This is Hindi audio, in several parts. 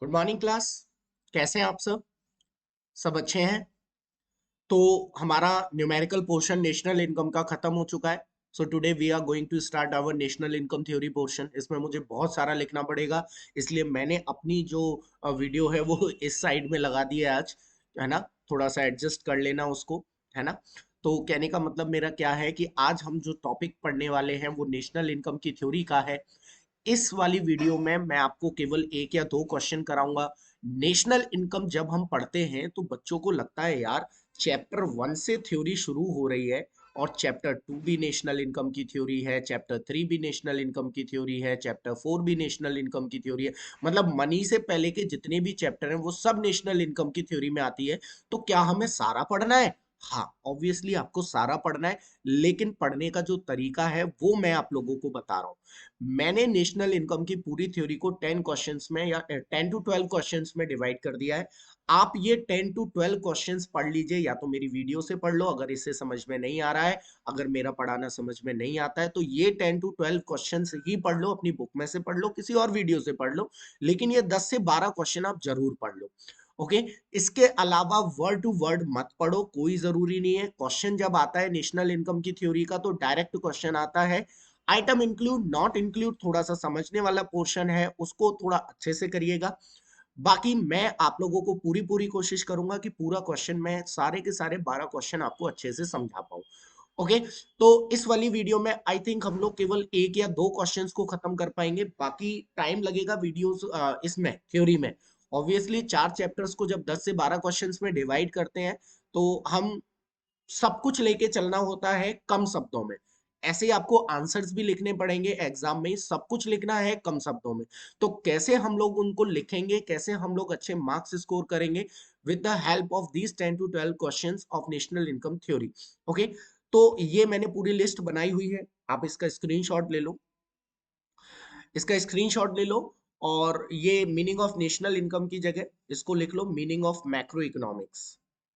Good morning class. कैसे हैं आप सब? सब अच्छे हैं? तो हमारा न्यूमेरिकल पोर्शन नेशनल इनकम का खत्म हो चुका है। So today we are going to start our national income theory portion. इसमें मुझे बहुत सारा लिखना पड़ेगा, इसलिए मैंने अपनी जो वीडियो है वो इस साइड में लगा दी है आज, है ना। थोड़ा सा एडजस्ट कर लेना उसको, है ना। तो कहने का मतलब मेरा क्या है कि आज हम जो टॉपिक पढ़ने वाले हैं वो नेशनल इनकम की थ्योरी का है। इस वाली वीडियो में मैं आपको केवल एक या दो क्वेश्चन कराऊंगा। नेशनल इनकम जब हम पढ़ते हैं तो बच्चों को लगता है यार चैप्टर 1 से थ्योरी शुरू हो रही है, और चैप्टर 2 भी नेशनल इनकम की थ्योरी है, चैप्टर 3 भी नेशनल इनकम की थ्योरी है, चैप्टर 4 भी नेशनल इनकम की थ्योरी है। मतलब मनी से पहले के जितने भी चैप्टर हैं वो सब नेशनल इनकम की थ्योरी में आती है। तो क्या हमें सारा पढ़ना है? हाँ, ऑब्वियसली आपको सारा पढ़ना है, लेकिन पढ़ने का जो तरीका है वो मैं आप लोगों को बता रहा हूँ। मैंने नेशनल इनकम की पूरी थ्योरी को 10 क्वेश्चंस में या 10 टू 12 क्वेश्चंस में डिवाइड कर दिया है। आप ये 10 टू 12 क्वेश्चंस पढ़ लीजिए, या तो मेरी वीडियो से पढ़ लो अगर इससे समझ में नहीं आ रहा है। अगर मेरा पढ़ाना समझ में नहीं आता है तो ये 10 टू 12 क्वेश्चंस ही पढ़ लो, अपनी बुक में से पढ़ लो, किसी और वीडियो से पढ़ लो, लेकिन ये 10 से 12 क्वेश्चन आप जरूर पढ़ लो। ओके। इसके अलावा वर्ड टू वर्ड मत पढ़ो, कोई जरूरी नहीं है। क्वेश्चन जब आता है नेशनल इनकम की थ्योरी का तो डायरेक्ट क्वेश्चन आता है। आइटम इंक्लूड नॉट इंक्लूड थोड़ा सा समझने वाला पोर्शन है, उसको थोड़ा अच्छे से करिएगा। बाकी मैं आप लोगों को पूरी पूरी कोशिश करूंगा कि पूरा क्वेश्चन मैं सारे के सारे 12 क्वेश्चन आपको अच्छे से समझा पाऊं। ओके। तो इस वाली वीडियो में आई थिंक हम लोग केवल एक या दो क्वेश्चंस को खत्म कर पाएंगे, बाकी टाइम लगेगा वीडियोस इसमें थ्योरी में। ऑब्वियसली चार चैप्टर्स को जब 10 से 12 क्वेश्चंस में डिवाइड करते हैं तो हम सब कुछ लेके चलना होता है कम शब्दों में। ऐसे ही आपको आंसर्स भी लिखने पड़ेंगे एग्जाम में, सब कुछ लिखना है कम शब्दों में। तो कैसे हम लोग उनको लिखेंगे, कैसे हम लोग अच्छे मार्क्स स्कोर करेंगे? With the help of these 10 to 12 questions of national income theory. Okay. तो ये मैंने पूरी लिस्ट बनाई हुई है, आप इसका स्क्रीनशॉट ले लो, इसका स्क्रीनशॉट ले लो। और ये मीनिंग ऑफ नेशनल इनकम की जगह इसको लिख लो meaning of macro economics.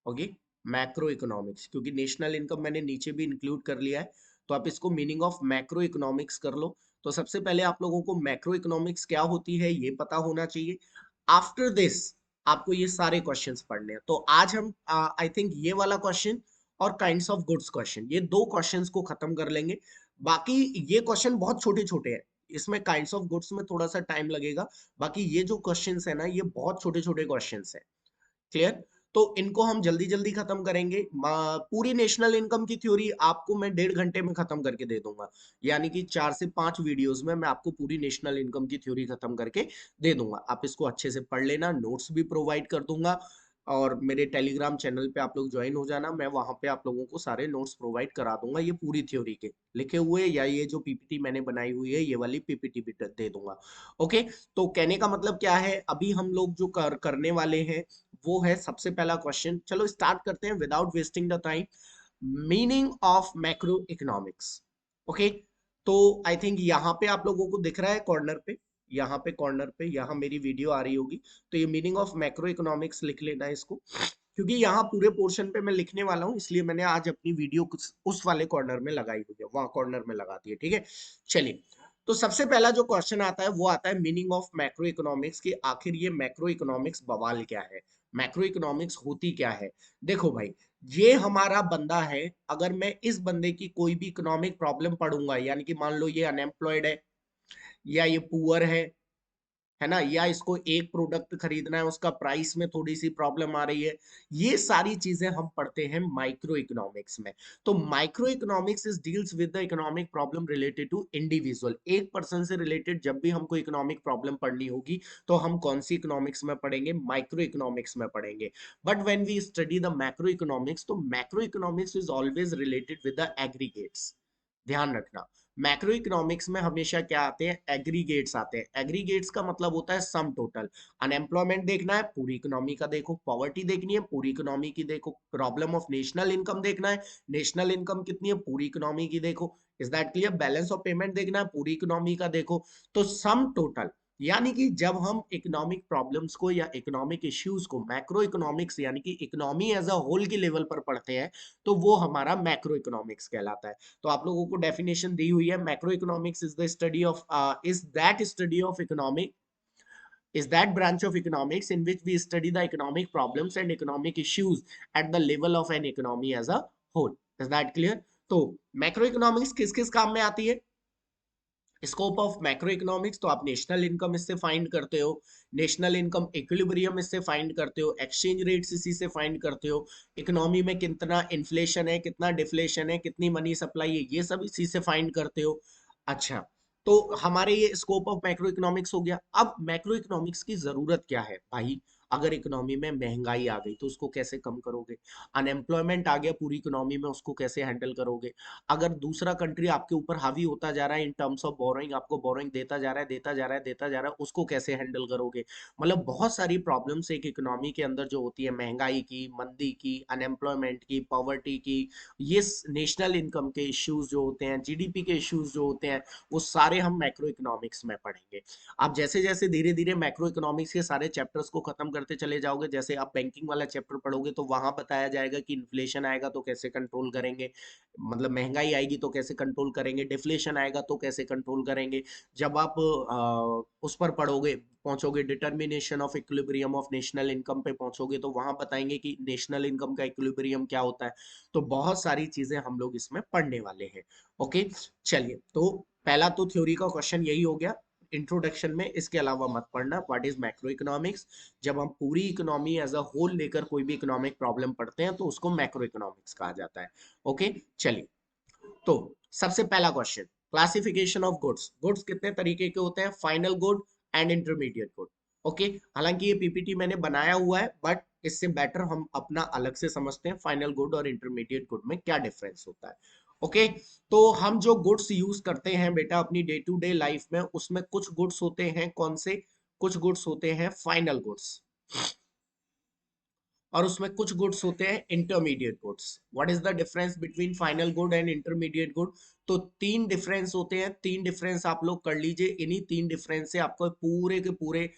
Okay. Macro economics, क्योंकि नेशनल इनकम मैंने नीचे भी इंक्लूड कर लिया है, तो आप इसको मीनिंग ऑफ मैक्रो इकोनॉमिक्स कर लो। तो सबसे पहले आप लोगों को मैक्रो इकोनॉमिक्स क्या होती है ये पता होना चाहिए। आफ्टर दिस आपको ये सारे क्वेश्चंस पढ़ने हैं। तो आज हम आई थिंक ये वाला क्वेश्चन और काइंड्स ऑफ गुड्स क्वेश्चन, ये दो क्वेश्चंस को खत्म कर लेंगे। बाकी ये क्वेश्चन बहुत छोटे छोटे हैं, इसमें काइंड्स ऑफ गुड्स में थोड़ा सा टाइम लगेगा। बाकी ये जो क्वेश्चंस है ना ये बहुत छोटे छोटे क्वेश्चंस हैं। क्लियर? तो इनको हम जल्दी जल्दी खत्म करेंगे। पूरी नेशनल इनकम की थ्योरी आपको मैं 1.5 घंटे में खत्म करके दे दूंगा, यानी कि 4 से 5 वीडियोस में मैं आपको पूरी नेशनल इनकम की थ्योरी खत्म करके दे दूंगा। आप इसको अच्छे से पढ़ लेना, नोट्स भी प्रोवाइड कर दूंगा, और मेरे टेलीग्राम चैनल पे आप लोग ज्वाइन हो जाना, मैं वहां पे आप लोगों को सारे नोट्स प्रोवाइड करा दूंगा, ये पूरी थ्योरी के लिखे हुए, या ये जो पीपीटी मैंने बनाई हुई है ये वाली पीपीटी भी दे दूंगा। ओके। तो कहने का मतलब क्या है, अभी हम लोग जो करने वाले हैं वो है सबसे पहला क्वेश्चन। चलो स्टार्ट करते हैं without wasting the time. Meaning of macro economics. Okay. तो आई थिंक यहाँ पे आप लोगों को दिख रहा है कॉर्नर पे, यहाँ पे कॉर्नर पे यहाँ मेरी वीडियो आ रही होगी। तो ये मीनिंग ऑफ मैक्रो इकोनॉमिक्स लिख लेना है इसको, क्योंकि यहाँ पूरे पोर्शन पे मैं लिखने वाला हूँ, इसलिए मैंने आज अपनी वीडियो उस वाले कॉर्नर में लगाई हुई है, वहां कॉर्नर में लगा दी है। ठीक है, चलिए। तो सबसे पहला जो क्वेश्चन आता है वो आता है मीनिंग ऑफ मैक्रो इकोनॉमिक्स की, आखिर ये मैक्रो इकोनॉमिक्स बवाल क्या है, मैक्रो इकोनॉमिक्स होती क्या है। देखो भाई, ये हमारा बंदा है, अगर मैं इस बंदे की कोई भी इकोनॉमिक प्रॉब्लम पढ़ूंगा, यानी कि मान लो ये अनएम्प्लॉयड है, या ये पुअर है ना, या इसको एक प्रोडक्ट खरीदना है उसका प्राइस में थोड़ी सी प्रॉब्लम आ रही है, ये सारी चीजें हम पढ़ते हैं माइक्रो इकोनॉमिक्स में। तो microeconomics is deals with the economic problem related to individual, एक पर्सन से रिलेटेड जब भी हमको इकोनॉमिक प्रॉब्लम पढ़नी होगी तो हम कौन सी इकोनॉमिक्स में पढ़ेंगे, माइक्रो इकोनॉमिक्स में पढ़ेंगे। But when we study the macro economics, तो macro economics is always related with the aggregates. ध्यान रखना, मैक्रो इकोनॉमिक्स में हमेशा क्या आते हैं, एग्रीगेट्स आते हैं। एग्रीगेट्स का मतलब होता है सम टोटल। अनएम्प्लॉयमेंट देखना है, पूरी इकोनॉमी का देखो, पॉवर्टी देखनी है, पूरी इकोनॉमी की देखो, प्रॉब्लम ऑफ नेशनल इनकम देखना है, नेशनल इनकम कितनी है, पूरी इकोनॉमी की देखो, is that clear, balance of payment देखना है, पूरी इकोनॉमी का देखो। तो सम टोटल, यानी कि जब हम इकोनॉमिक प्रॉब्लम्स को या इकोनॉमिक इश्यूज को मैक्रो इकोनॉमिक्स यानी कि इकोनॉमी एज अ होल की लेवल पर पढ़ते हैं, तो वो हमारा मैक्रो इकोनॉमिक्स कहलाता है। तो आप लोगों को डेफिनेशन दी हुई है, macro economics is the study of is that study of economic is that branch of economics in which we study the economic problems and economic issues at the level of an economy as a whole. Is that clear? तो मैक्रो इकोनॉमिक्स किस किस काम में आती है? स्कोप ऑफ मैक्रो इकोनॉमिक्स, तो आप नेशनल इनकम इससे फाइंड करते हो, नेशनल इनकम इक्विलिब्रियम इससे फाइंड करते हो, एक्सचेंज रेट्स इसी से फाइंड करते हो, इकोनॉमी में कितना इन्फ्लेशन है, कितना डिफ्लेशन है, कितनी मनी सप्लाई है, ये सब इसी से फाइंड करते हो। अच्छा, तो हमारे ये स्कोप ऑफ मैक्रो इकोनॉमिक्स हो गया। अब मैक्रो इकोनॉमिक्स की जरूरत क्या है भाई? अगर इकोनॉमी में महंगाई आ गई तो उसको कैसे कम करोगे? अनएम्प्लॉयमेंट आ गया पूरी इकोनॉमी में, उसको कैसे हैंडल करोगे? अगर दूसरा कंट्री आपके ऊपर हावी होता जा रहा है इन टर्म्स ऑफ बोरोइंग, आपको बोरोइंग देता जा रहा है, देता जा रहा है, देता जा रहा है, उसको कैसे हैंडल करोगे? मतलब बहुत सारी प्रॉब्लम्स एक इकोनॉमी के अंदर जो होती है, महंगाई की, मंदी की, अनएम्प्लॉयमेंट की, पॉवर्टी की, ये नेशनल इनकम के इश्यूज जो होते हैं, जीडीपी के इश्यूज जो होते हैं, वो सारे हम मैक्रो इकोनॉमिक्स में पढ़ेंगे। आप जैसे जैसे धीरे धीरे मैक्रो इकोनॉमिक्स के सारे चैप्टर्स को खत्म करते चले जाओगे, जैसे आप बैंकिंग वाला चैप्टर पढ़ोगे तो वहां बताया जाएगा कि इन्फ्लेशन आएगा तो कैसे कंट्रोल करेंगे, मतलब महंगाई आएगी तो कैसे कंट्रोल करेंगे, डिफ्लेशन आएगा तो कैसे कंट्रोल करेंगे। जब आप उस पर पढ़ोगे, पहुंचोगे determination of equilibrium of national income पे पहुंचोगे, तो वहां बताएंगे कि नेशनल इनकम का इक्विलिब्रियम क्या होता है। तो बहुत सारी चीजें हम लोग इसमें पढ़ने वाले हैं। ओके, चलिए, तो पहला तो थ्योरी का क्वेश्चन यही हो गया इंट्रोडक्शन में, इसके अलावा मत पढ़ना व्हाट इज मैक्रो इकोनॉमिक्स। जब हम पूरी इकोनॉमी एज अ होल लेकर कोई भी इकोनॉमिक प्रॉब्लम पढ़ते हैं तो उसको मैक्रो इकोनॉमिक्स कहा जाता है। ओके, चलिए, तो सबसे पहला question, classification of goods. Goods कितने तरीके के होते हैं? Final good and intermediate good. Okay, हालांकि ये पीपीटी मैंने बनाया हुआ है, बट इससे बेटर हम अपना अलग से समझते हैं फाइनल गुड और इंटरमीडिएट गुड में क्या डिफरेंस होता है। ओके, तो हम जो गुड्स यूज करते हैं बेटा अपनी डे टू डे लाइफ में, उसमें कुछ गुड्स होते हैं कौन से? कुछ गुड्स होते हैं फाइनल गुड्स, और उसमें कुछ गुड्स होते हैं intermediate goods. What is the difference between final good and intermediate good? तो तीन डिफरेंस होते हैं, तीन डिफरेंस आप लोग कर लीजिए। इन्हीं तीन डिफरेंस से आपको पूरे के पूरे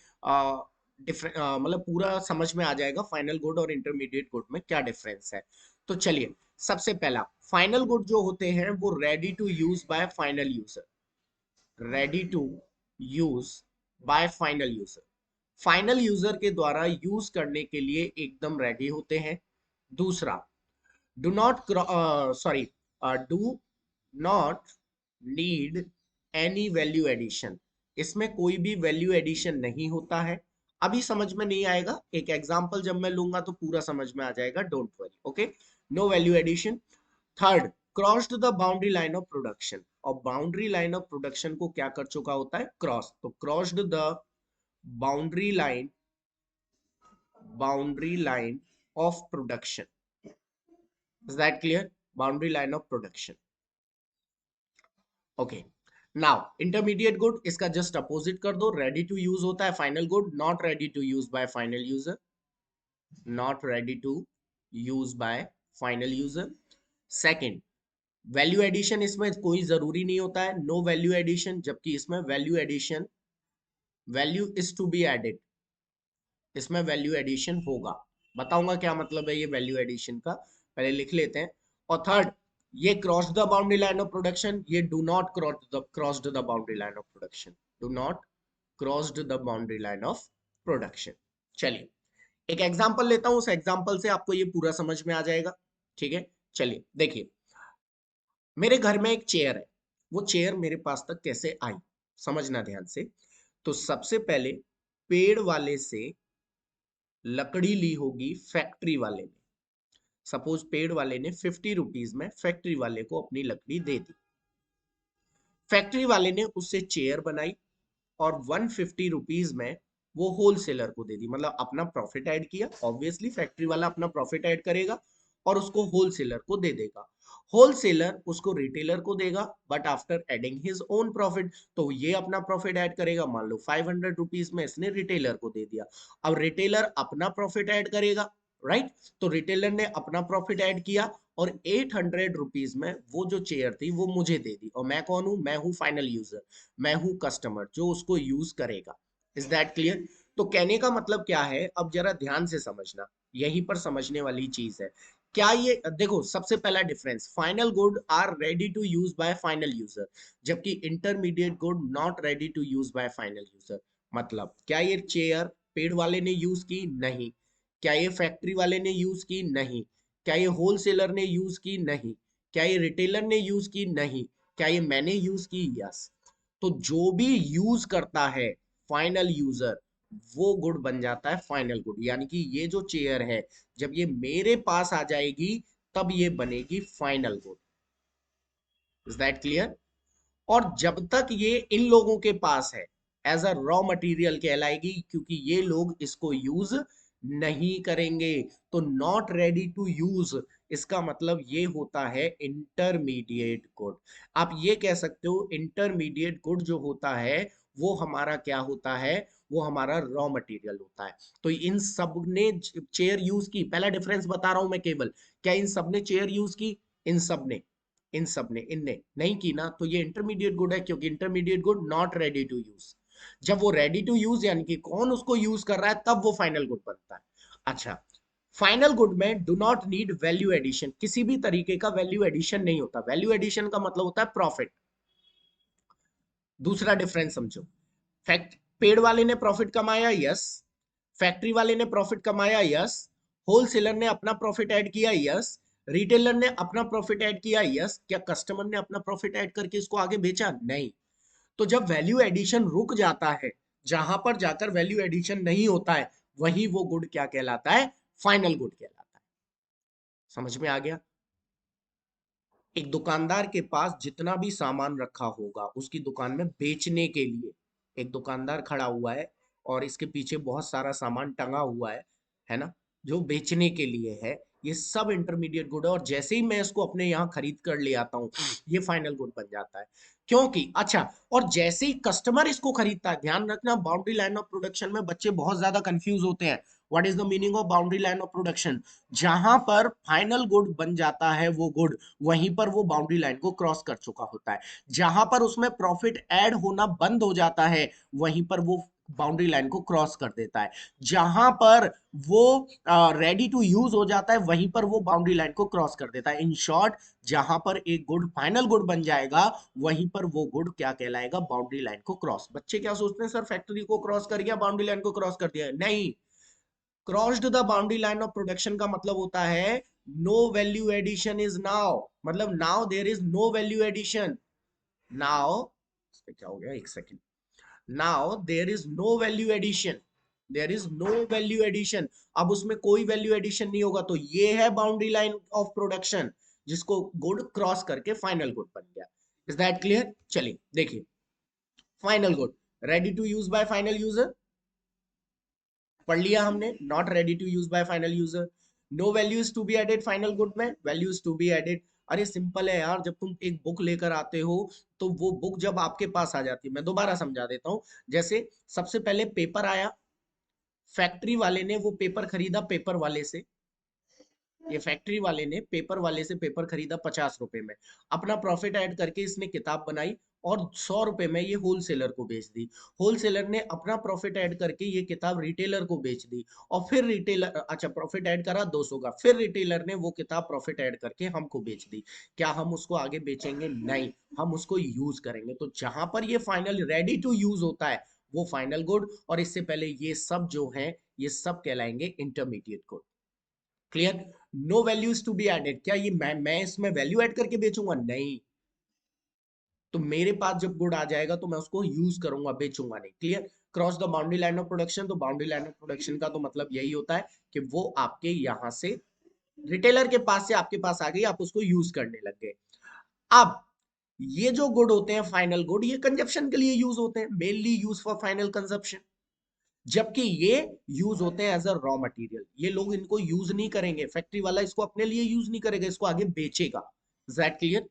मतलब पूरा समझ में आ जाएगा फाइनल गुड और इंटरमीडिएट गुड में क्या डिफरेंस है। तो चलिए, सबसे पहला, फाइनल गुड जो होते हैं वो ready to use by final user. Ready to use by final user, final user के द्वारा यूज करने के लिए एकदम रेडी होते हैं। दूसरा, do not sorry do not need any value addition, इसमें कोई भी वैल्यू एडिशन नहीं होता है। अभी समझ में नहीं आएगा, एक एग्जांपल जब मैं लूंगा तो पूरा समझ में आ जाएगा, don't worry. Okay, no value addition. Third, crossed the boundary line of production, और बाउंड्री लाइन ऑफ प्रोडक्शन को क्या कर चुका होता है? क्रॉस। तो crossed the boundary line, boundary line of production. Is that clear? Boundary line of production. Okay, now intermediate good, इसका जस्ट अपोजिट कर दो, रेडी टू यूज होता है final good, not ready to use by final user, not ready to use by final user. Second, value addition इसमें कोई जरूरी नहीं होता है, नो वैल्यू एडिशन, जबकि इसमें value addition, value is to be added, इसमें वैल्यू एडिशन होगा। बताऊंगा क्या मतलब है ये वैल्यू एडिशन का, पहले लिख लेते हैं। और थर्ड, ये cross the boundary line of production, ये do not cross the boundary line of production, do not crossed the boundary line of production. चलिए, एक एग्जांपल लेता हूं, उस एग्जांपल से आपको ये पूरा समझ में आ जाएगा। ठीक है, चलिए देखिए, मेरे घर में एक चेयर है, वो चेयर मेरे पास तक कैसे आई, समझना ध्यान से। तो सबसे पहले पेड़ वाले से लकड़ी ली होगी फैक्ट्री वाले ने, सपोज पेड़ वाले ने 50 रुपीज में फैक्ट्री वाले को अपनी लकड़ी दे दी, फैक्ट्री वाले ने उससे चेयर बनाई और 150 रुपीज में वो होलसेलर को दे दी, मतलब अपना प्रॉफिट ऐड किया, ऑब्वियसली फैक्ट्री वाला अपना प्रॉफिट ऐड करेगा और उसको होलसेलर को दे देगा, होलसेलर उसको रिटेलर को देगा, but after adding his own profit. तो ये अपना प्रॉफिट ऐड करेगा, मान लो 500 रुपीज में इसने रिटेलर को दे दिया, अब रिटेलर अपना प्रॉफिट ऐड करेगा, राइट? तो रिटेलर ने अपना प्रॉफिट ऐड किया और 800 रुपीज में वो जो चेयर थी वो मुझे दे दी, और मैं कौन हूं? मैं हूं फाइनल यूजर, मैं हूं कस्टमर जो उसको यूज करेगा। Is that clear? तो कहने का मतलब क्या है, अब जरा ध्यान से समझना, यहीं पर समझने वाली चीज है। क्या ये देखो, सबसे पहला difference, final good are ready to use by final user, जबकि intermediate good not ready to use by final user. मतलब क्या ये चेयर पेड़ वाले ने यूज की? नहीं। क्या ये फैक्ट्री वाले ने यूज की? नहीं। क्या ये होलसेलर ने यूज की? नहीं। क्या ये रिटेलर ने यूज की? नहीं। क्या ये मैंने यूज की? यस। तो जो भी यूज करता है फाइनल यूजर, वो गुड बन जाता है फाइनल गुड। यानी कि ये जो चेयर है, जब ये मेरे पास आ जाएगी तब ये बनेगी final good. Is that clear? और जब तक ये इन लोगों के पास है, एज अ रॉ मटेरियल कहलाएगी, क्योंकि ये लोग इसको यूज नहीं करेंगे। तो नॉट रेडी टू यूज, इसका मतलब ये होता है इंटरमीडिएट गुड। आप ये कह सकते हो इंटरमीडिएट गुड जो होता है वो हमारा क्या होता है? वो हमारा रॉ मटेरियल होता है। तो इन सब ने चेयर यूज की, पहला डिफरेंस बता रहा हूं मैं केवल। क्या इन सब ने चेयर यूज की? इन सब ने, इन सब ने, इनने नहीं की ना, तो ये इंटरमीडिएट गुड है, क्योंकि intermediate good not ready to use. जब वो रेडी टू यूज यानी कि कौन उसको यूज कर रहा है, तब वो फाइनल गुड बनता है। अच्छा, फाइनल गुड में do not need value addition, किसी भी तरीके का वैल्यू एडिशन नहीं होता। वैल्यू एडिशन का मतलब होता है प्रॉफिट। दूसरा डिफरेंस समझो। फैक्ट पेड़ वाले ने प्रॉफिट कमाया, यस। फैक्ट्री वाले ने प्रॉफिट कमाया, यस। होलसेलर ने अपना प्रॉफिट ऐड किया, यस। रिटेलर ने अपना प्रॉफिट ऐड किया, यस। क्या कस्टमर ने अपना प्रॉफिट ऐड करके इसको आगे बेचा? नहीं। तो जब वैल्यू एडिशन रुक जाता है, जहां पर जाकर वैल्यू एडिशन नहीं होता है, वही वो गुड क्या कहलाता है? फाइनल गुड कहलाता है। समझ में आ गया? एक दुकानदार के पास जितना भी सामान रखा होगा उसकी दुकान में बेचने के लिए, एक दुकानदार खड़ा हुआ है और इसके पीछे बहुत सारा सामान टंगा हुआ है ना, जो बेचने के लिए है, ये सब इंटरमीडिएट गुड है। और जैसे ही मैं इसको अपने यहाँ खरीद कर ले आता हूँ, ये फाइनल गुड बन जाता है। क्योंकि अच्छा, और जैसे ही कस्टमर इसको खरीदता है, ध्यान रखना बाउंड्री लाइन ऑफ प्रोडक्शन में बच्चे बहुत ज्यादा कंफ्यूज होते हैं। What is the meaning of boundary line of production? जहां पर फाइनल गुड बन जाता है वो गुड, वहीं पर वो बाउंड्री लाइन को क्रॉस कर चुका होता है। जहां पर उसमें प्रॉफिट ऐड होना बंद हो जाता है, वहीं पर वो बाउंड्री लाइन को क्रॉस कर देता है। जहां पर वो रेडी टू यूज हो जाता है, वहीं पर वो बाउंड्री लाइन को क्रॉस कर देता है। इन शॉर्ट, जहां पर एक गुड फाइनल गुड बन जाएगा, वहीं पर वो गुड क्या कहलाएगा? बाउंड्री लाइन को क्रॉस। बच्चे क्या सोचते हैं, सर फैक्ट्री को क्रॉस कर गया, बाउंड्री लाइन को क्रॉस कर दिया? नहीं। Crossed the boundary line of production का मतलब होता है no value addition is now, मतलब now there is no value addition. Now, क्या हो गया, एक second. Now there is no value addition, there is no value addition. अब उसमें कोई वैल्यू एडिशन नहीं होगा। तो ये है बाउंड्री लाइन ऑफ प्रोडक्शन, जिसको गुड क्रॉस करके फाइनल गुड बन गया। Is that clear? चलिए देखिए, final good ready to use by final user, पढ़ लिया हमने। Not ready to use by final user. No values to be added final good में, वैल्यूज टू बी एडेड। अरे सिंपल है यार, जब तुम एक बुक लेकर आते हो, तो वो बुक जब आपके पास आ जाती है, मैं दोबारा समझा देता हूँ। जैसे सबसे पहले पेपर आया, फैक्ट्री वाले ने वो पेपर खरीदा पेपर वाले से, ये फैक्ट्री वाले ने पेपर वाले से पेपर खरीदा 50 रुपए में, अपना प्रॉफिट ऐड करके इसने किताब बनाई और 100 रुपए में ये होलसेलर को बेच दी। होलसेलर ने अपना प्रॉफिट ऐड करके ये किताब रिटेलर को बेच दी, और फिर रिटेलर, अच्छा प्रॉफिट ऐड करा 200 का, फिर रिटेलर ने वो किताब प्रॉफिट ऐड करके हमको बेच दी। क्या हम उसको आगे बेचेंगे? नहीं, हम उसको यूज करेंगे। तो जहां पर ये फाइनल रेडी टू यूज होता है, वो फाइनल गुड। और इससे पहले ये सब जो है, ये सब कहलाएंगे intermediate good. Clear? No values to be added, क्या ये मैं इसमें वैल्यू ऐड करके बेचूंगा? नहीं। तो मेरे पास जब गुड आ जाएगा तो मैं उसको यूज करूंगा, बेचूंगा नहीं। Clear? Cross the boundary line of production, तो बाउंड्री लाइन ऑफ प्रोडक्शन का तो मतलब यही होता है कि वो आपके यहां से, रिटेलर के पास से आपके पास आ गई, आप उसको यूज करने लग गए। अब ये जो गुड होते हैं फाइनल गुड, ये कंजप्शन के लिए यूज होते हैं, mainly use for final consumption. जबकि ये यूज होते हैं एज अ रॉ मटेरियल, ये लोग इनको यूज नहीं करेंगे, फैक्ट्री वाला इसको अपने लिए यूज नहीं करेगा, इसको आगे बेचेगा। Is that clear?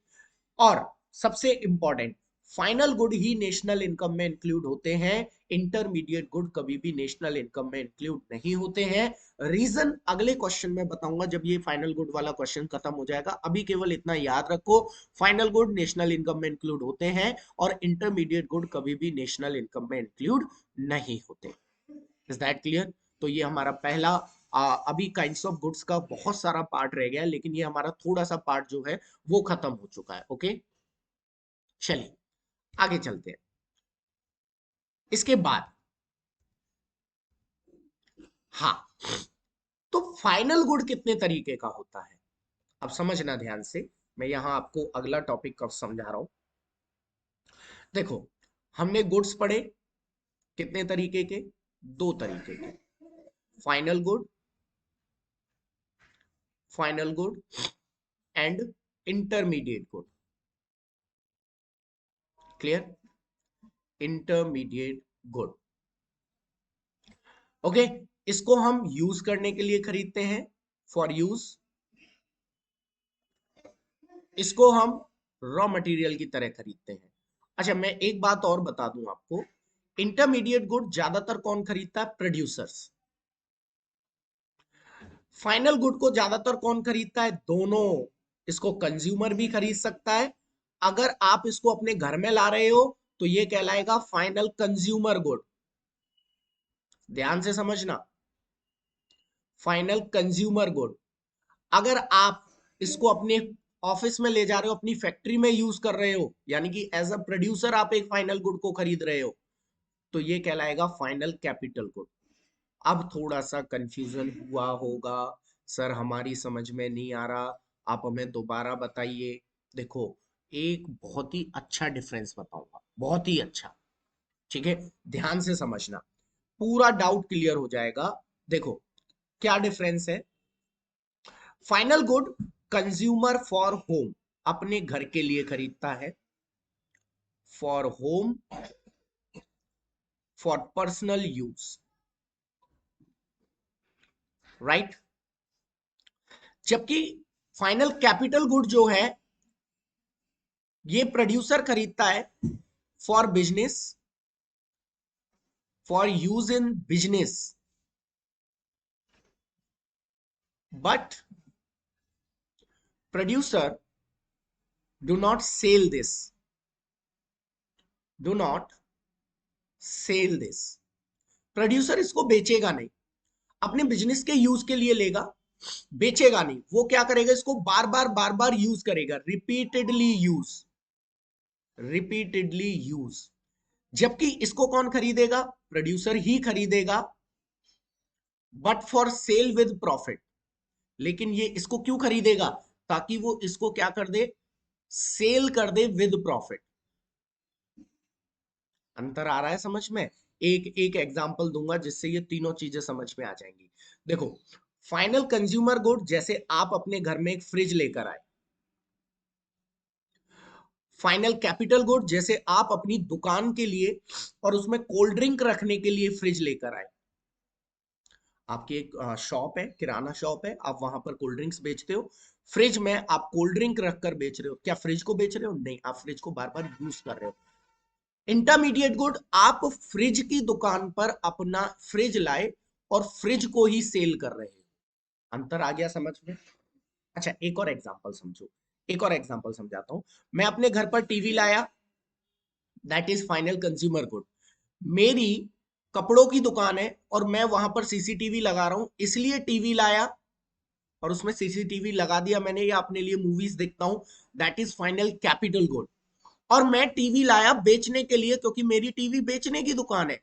और सबसे इंपॉर्टेंट, फाइनल गुड ही नेशनल इनकम में इंक्लूड होते हैं, इंटरमीडिएट गुड कभी भी नेशनल इनकम में इंक्लूड नहीं होते हैं। रीजन अगले क्वेश्चन में बताऊंगा, जब ये फाइनल गुड वाला क्वेश्चन खत्म हो जाएगा। अभी केवल इतना याद रखो, फाइनल गुड नेशनल इनकम में इंक्लूड होते हैं, और इंटरमीडिएट गुड कभी भी नेशनल इनकम में इंक्लूड नहीं होते। Is that clear? तो ये हमारा पहला, अभी काइंड्स ऑफ गुड्स का बहुत सारा पार्ट रह गया है, लेकिन ये हमारा थोड़ा सा पार्ट जो है वो खत्म हो चुका है। ओके, चलिए आगे चलते हैं। इसके बाद हाँ, तो फाइनल गुड कितने तरीके का होता है, अब समझना ध्यान से। मैं यहां आपको अगला टॉपिक कब समझा रहा हूं। देखो, हमने गुड्स पढ़े कितने तरीके के, दो तरीके के, final good, final good and intermediate good. Clear? Intermediate good. Okay, इसको हम यूज करने के लिए खरीदते हैं, फॉर यूज। इसको हम रॉ मटेरियल की तरह खरीदते हैं। अच्छा, मैं एक बात और बता दूं आपको, इंटरमीडिएट गुड ज्यादातर कौन खरीदता है? प्रोड्यूसर्स। फाइनल गुड को ज्यादातर कौन खरीदता है? दोनों। इसको कंज्यूमर भी खरीद सकता है। अगर आप इसको अपने घर में ला रहे हो तो ये कहलाएगा फाइनल कंज्यूमर गुड। ध्यान से समझना, फाइनल कंज्यूमर गुड। अगर आप इसको अपने ऑफिस में ले जा रहे हो, अपनी फैक्ट्री में यूज कर रहे हो, यानी कि एज अ प्रोड्यूसर आप एक फाइनल गुड को खरीद रहे हो, तो ये कहलाएगा फाइनल कैपिटल गुड। अब थोड़ा सा कंफ्यूजन हुआ होगा, सर हमारी समझ में नहीं आ रहा, आप हमें दोबारा बताइए। देखो, एक बहुत ही अच्छा डिफरेंस बताऊंगा, बहुत ही अच्छा। ठीक है, ध्यान से समझना, पूरा डाउट क्लियर हो जाएगा। देखो, क्या डिफरेंस है। Final good consumer for home, अपने घर के लिए खरीदता है, for home, for personal use, right. जबकि फाइनल कैपिटल गुड जो है, ये प्रोड्यूसर खरीदता है for business, for use in business, but producer do not sell this, do not sell this. Producer इसको बेचेगा नहीं, अपने बिजनेस के यूज के लिए लेगा, बेचेगा नहीं। वो क्या करेगा, इसको बार बार यूज करेगा, रिपीटेडली यूज, रिपीटेडली यूज। जबकि इसको कौन खरीदेगा? प्रोड्यूसर ही खरीदेगा, but for sale with profit. लेकिन ये इसको क्यों खरीदेगा? ताकि वो इसको क्या कर दे, सेल कर दे विद प्रॉफिट। अंतर आ रहा है समझ में? एक एक एग्जांपल दूंगा जिससे ये तीनों चीजें समझ में आ जाएंगी। देखो, फाइनल कंज्यूमर गुड, जैसे आप अपने घर में एक फ्रिज लेकर आए। फाइनल कैपिटल गुड, जैसे आप अपनी दुकान के लिए और उसमें कोल्ड ड्रिंक रखने के लिए फ्रिज लेकर आए। आपकी एक शॉप है, किराना शॉप है, आप वहां पर कोल्ड ड्रिंक्स बेचते हो, फ्रिज में आप कोल्ड ड्रिंक रखकर बेच रहे हो। क्या फ्रिज को बेच रहे हो? नहीं, आप फ्रिज को बार बार यूज कर रहे हो। इंटरमीडिएट गुड, आप फ्रिज की दुकान पर अपना फ्रिज लाए और फ्रिज को ही सेल कर रहे हो। अंतर आ गया समझ में? अच्छा, एक और एग्जांपल समझो, एक और एग्जांपल समझाता हूं। मैं अपने घर पर टीवी लाया, that is final consumer good. मेरी कपड़ों की दुकान है और मैं वहां पर सीसीटीवी लगा रहा हूं, इसलिए टीवी लाया और उसमें सीसीटीवी लगा दिया मैंने, या अपने लिए मूवीज देखता हूं, that is final capital good. और मैं टीवी लाया बेचने के लिए, क्योंकि मेरी टीवी बेचने की दुकान है,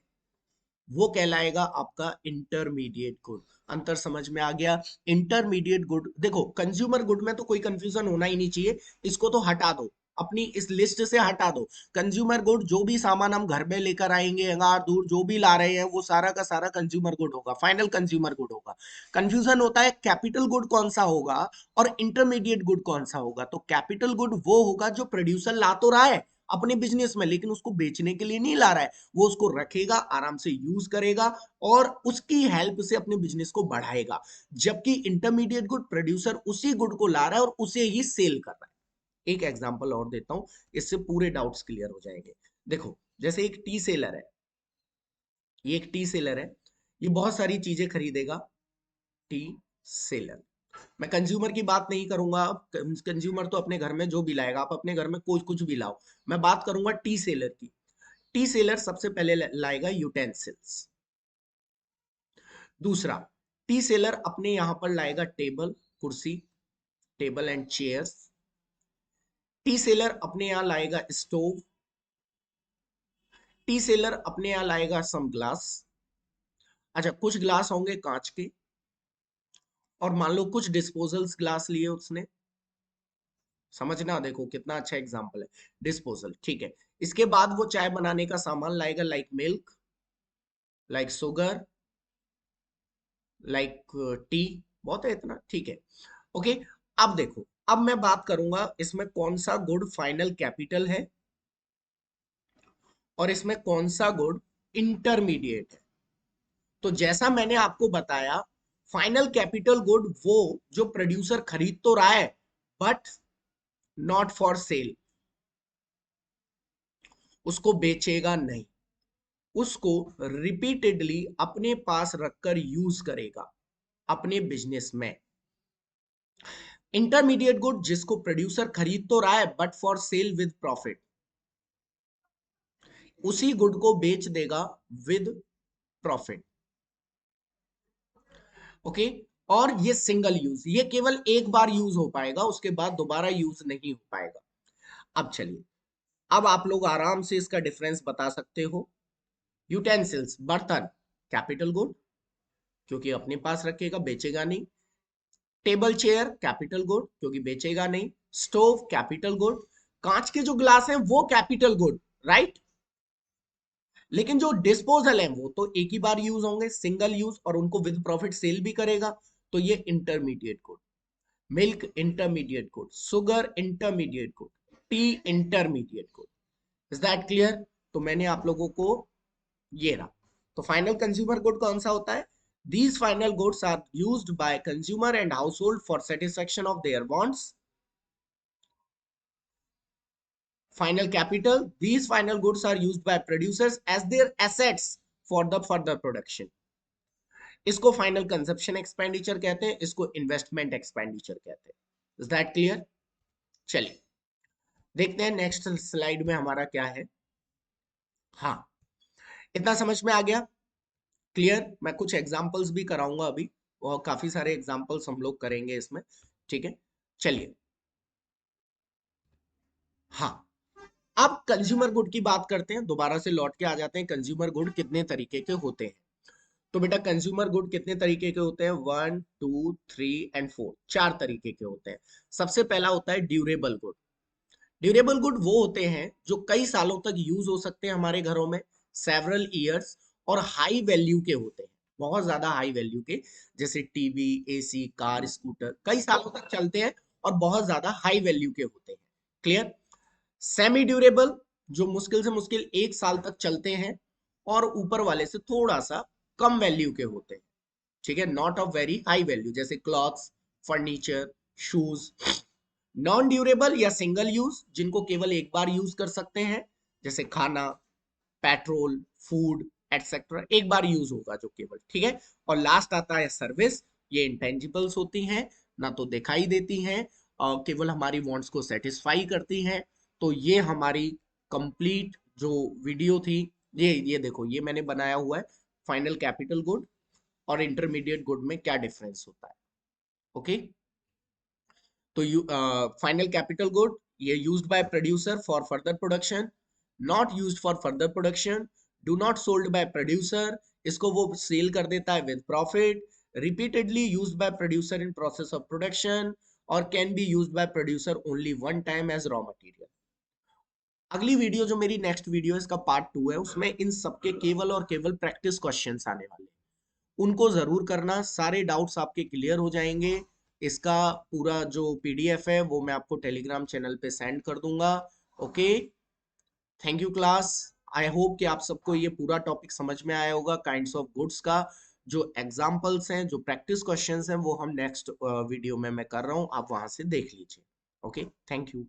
वो कहलाएगा आपका इंटरमीडिएट गुड। अंतर समझ में आ गया? इंटरमीडिएट गुड, देखो कंज्यूमर गुड में तो कोई कंफ्यूजन होना ही नहीं चाहिए, इसको तो हटा दो, अपनी इस लिस्ट से हटा दो। कंज्यूमर गुड, जो भी सामान हम घर में लेकर आएंगे, अंगार दूर जो भी ला रहे हैं, वो सारा का सारा कंज्यूमर गुड होगा, फाइनल कंज्यूमर गुड होगा। कंफ्यूजन होता है कैपिटल गुड कौन सा होगा और इंटरमीडिएट गुड कौन सा होगा। तो कैपिटल गुड वो होगा जो प्रोड्यूसर ला तो रहा है अपने बिजनेस में, लेकिन उसको बेचने के लिए नहीं ला रहा है, वो उसको रखेगा, आराम से यूज करेगा और उसकी हेल्प से अपने बिजनेस को बढ़ाएगा। जबकि इंटरमीडिएट गुड, प्रोड्यूसर उसी गुड को ला रहा है और उसे ही सेल कर रहा है। एक एग्जांपल और देता हूं, इससे पूरे डाउट्स क्लियर हो जाएंगे। देखो, जैसे एक टी सेलर है, ये एक टी सेलर है, ये बहुत सारी चीजें खरीदेगा। टी सेलर, मैं कंज्यूमर की बात नहीं करूंगा। कंज्यूमर तो अपने घर में जो भी लाएगा, आप अपने घर में कुछ कुछ भी लाओ, मैं बात करूंगा टी सेलर की। टी सेलर सबसे पहले लाएगा यूटेंसिल्स। दूसरा, टी सेलर अपने यहां पर लाएगा टेबल कुर्सी, table and chairs. T seller अपने यहां लाएगा स्टोव। टी सेलर अपने यहां लाएगा सम ग्लास। अच्छा, कुछ ग्लास होंगे कांच के, और मान लो कुछ डिस्पोजल्स ग्लास लिए उसने, समझना, देखो कितना अच्छा एग्जांपल है, डिस्पोजल, ठीक है। इसके बाद वो चाय बनाने का सामान लाएगा, like milk, like sugar, like T, बहुत है इतना, ठीक है। ओके, अब देखो, अब मैं बात करूंगा इसमें कौन सा गुड फाइनल कैपिटल है और इसमें कौन सा गुड इंटरमीडिएट है। तो जैसा मैंने आपको बताया, फाइनल कैपिटल गुड वो जो प्रोड्यूसर खरीद तो रहा है बट नॉट फॉर सेल, उसको बेचेगा नहीं, उसको रिपीटेडली अपने पास रखकर यूज करेगा अपने बिजनेस में। इंटरमीडिएट गुड जिसको प्रोड्यूसर खरीद तो रहा है but for sale with profit, उसी गुड को बेच देगा विद प्रॉफिट। ओके, और ये सिंगल यूज, ये केवल एक बार यूज हो पाएगा, उसके बाद दोबारा यूज नहीं हो पाएगा। अब चलिए, अब आप लोग आराम से इसका डिफरेंस बता सकते हो। यूटेंसिल्स, बर्तन, कैपिटल गुड, क्योंकि अपने पास रखेगा, बेचेगा नहीं। टेबल चेयर, कैपिटल गुड, क्योंकि बेचेगा नहीं। Stove, capital good. कांच के जो ग्लास हैं वो कैपिटल गुड, राइट। लेकिन जो डिस्पोजल है वो तो एक ही बार यूज होंगे, सिंगल यूज, और उनको विद प्रॉफिट सेल भी करेगा, तो ये intermediate good. Milk intermediate good, sugar intermediate good, T intermediate good. Is that clear? तो मैंने आप लोगों को ये रहा। तो फाइनल कंज्यूमर गुड कौन सा होता है? These final goods are used by consumer and household for satisfaction of their wants. Final capital, these final goods are used by producers as their assets for the further production. इसको फाइनल कंजप्शन एक्सपेंडिचर कहते हैं, इसको इन्वेस्टमेंट एक्सपेंडिचर कहते हैं। Is that clear? चलिए देखते हैं नेक्स्ट स्लाइड में हमारा क्या है। हाँ, इतना समझ में आ गया? क्लियर? मैं कुछ एग्जांपल्स भी कराऊंगा अभी, और काफी सारे एग्जांपल्स हम लोग करेंगे इसमें, ठीक है। चलिए, हाँ, अब कंज्यूमर गुड की बात करते हैं, दोबारा से लौट के आ जाते हैं। कंज्यूमर गुड कितने तरीके के होते हैं? तो बेटा कंज्यूमर गुड कितने तरीके के होते हैं? 1 2 3 एंड 4, 4 तरीके के होते हैं। सबसे पहला होता है ड्यूरेबल गुड। ड्यूरेबल गुड वो होते हैं जो कई सालों तक यूज हो सकते हैं हमारे घरों में, सेवरल ईयर्स, और हाई वैल्यू के होते हैं, बहुत ज्यादा हाई वैल्यू के, जैसे टीवी, एसी, कार, स्कूटर, कई सालों तक चलते हैं और बहुत ज्यादा हाई वैल्यू के होते हैं। क्लियर? सेमी ड्यूरेबल जो मुश्किल से मुश्किल 1 साल तक चलते हैं और ऊपर वाले से थोड़ा सा कम वैल्यू के होते हैं, ठीक है, not of very high value, जैसे clothes, furniture, shoes. Non durable या सिंगल यूज जिनको केवल एक बार यूज कर सकते हैं, जैसे खाना, पेट्रोल, फूड एटसेट्रा, एक बार यूज होगा जो केवल, ठीक है। और लास्ट आता है सर्विस, ये इंटेंजिबल्स होती हैं, ना तो दिखाई देती हैं, और केवल हमारी वांट्स को सेटिस्फाई करती हैं। तो ये हमारी कंप्लीट जो वीडियो थी, ये देखो, ये मैंने बनाया हुआ है फाइनल कैपिटल गुड और इंटरमीडिएट गुड में क्या डिफरेंस होता है। ओके, तो फाइनल कैपिटल गुड ये used by producer for further production, not used for further production, do not sold by producer, इसको वो सेल कर देता है with profit, repeatedly used by producer in process of production, और can be used by producer only one time as raw material. अगली वीडियो जो मेरी नेक्स्ट वीडियो है, इसका पार्ट 2 है, उसमें इन सबके केवल और केवल प्रैक्टिस क्वेश्चंस आने वाले हैं, उनको जरूर करना, सारे डाउट्स आपके क्लियर हो जाएंगे। इसका पूरा जो पीडीएफ है वो मैं आपको टेलीग्राम चैनल पे सेंड कर दूंगा। Okay, thank you class. I hope कि आप सबको ये पूरा टॉपिक समझ में आया होगा काइंड्स ऑफ गुड्स का। जो एग्जांपल्स हैं, जो प्रैक्टिस क्वेश्चंस हैं, वो हम नेक्स्ट वीडियो में मैं कर रहा हूँ, आप वहां से देख लीजिए। Okay, thank you.